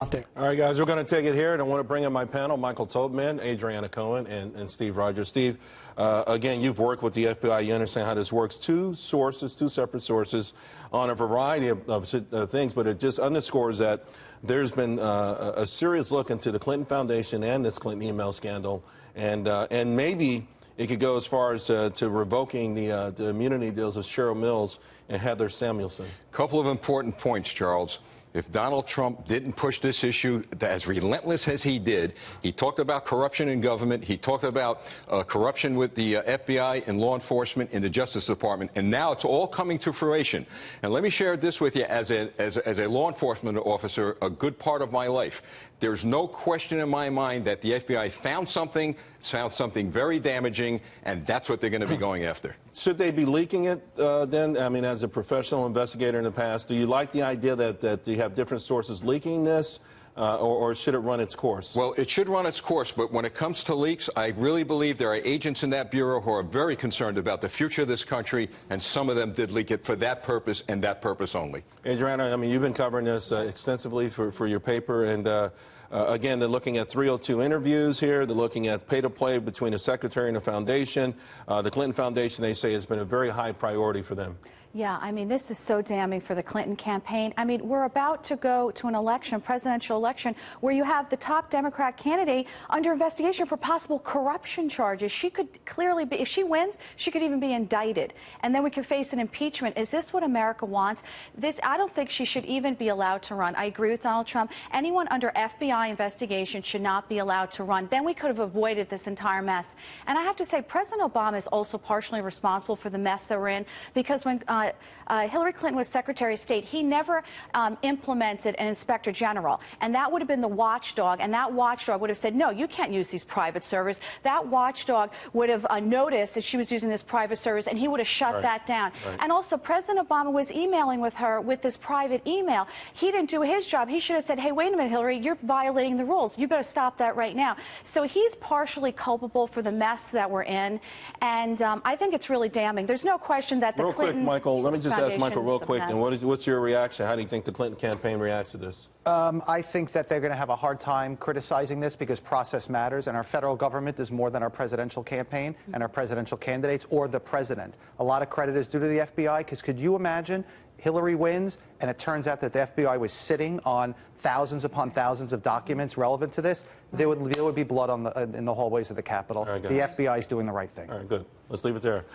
Out there. All right, guys, we're going to take it here, and I want to bring in my panel, Michael Tobman, Adriana Cohen, and Steve Rogers. Steve, again, you've worked with the FBI. You understand how this works. Two separate sources on a variety of things, but it just underscores that there's been a serious look into the Clinton Foundation and this Clinton email scandal, and maybe it could go as far as to revoking the immunity deals of Cheryl Mills and Heather Samuelson. Couple of important points, Charles. If Donald Trump didn't push this issue as relentless as he did, he talked about corruption in government, he talked about corruption with the FBI and law enforcement in the Justice Department, and now it's all coming to fruition. And let me share this with you as a law enforcement officer, a good part of my life. There's no question in my mind that the FBI found something very damaging, and that's what they're going to be going after. Should they be leaking it then? I mean, as a professional investigator in the past, do you like the idea that you have different sources leaking this, or should it run its course? Well, it should run its course, but when it comes to leaks, I really believe there are agents in that bureau who are very concerned about the future of this country, and some of them did leak it for that purpose and that purpose only. Adriana, I mean, you've been covering this extensively for your paper, and again, they're looking at 302 interviews here. They're looking at pay-to-play between the secretary and the foundation. The Clinton Foundation, they say, has been a very high priority for them. Yeah, I mean, this is so damning for the Clinton campaign. I mean, we're about to go to an election, presidential election, where you have the top Democrat candidate under investigation for possible corruption charges. She could clearly be, if she wins, she could even be indicted. And then we could face an impeachment. Is this what America wants? I don't think she should even be allowed to run. I agree with Donald Trump. Anyone under FBI investigation should not be allowed to run. Then we could have avoided this entire mess. And I have to say, President Obama is also partially responsible for the mess that we're in, because when Hillary Clinton was Secretary of State, he never implemented an Inspector General, and that would have been the watchdog, and that watchdog would have said, no, you can't use these private servers. That watchdog would have noticed that she was using this private service, and he would have shut that down. And also, President Obama was emailing with her with this private email. He didn't do his job. He should have said, hey, wait a minute, Hillary, you're violating the rules. You better stop that right now. So he's partially culpable for the mess that we're in, and I think it's really damning. There's no question that the Clinton... Michael, let me just ask Michael real quick, and what's your reaction? How do you think the Clinton campaign reacts to this? I think that they're going to have a hard time criticizing this because process matters, and our federal government is more than our presidential campaign and our presidential candidates or the president. A lot of credit is due to the FBI, because could you imagine Hillary wins and it turns out that the FBI was sitting on thousands upon thousands of documents relevant to this? There would be blood in the hallways of the Capitol. The FBI is doing the right thing. All right, good. Let's leave it there.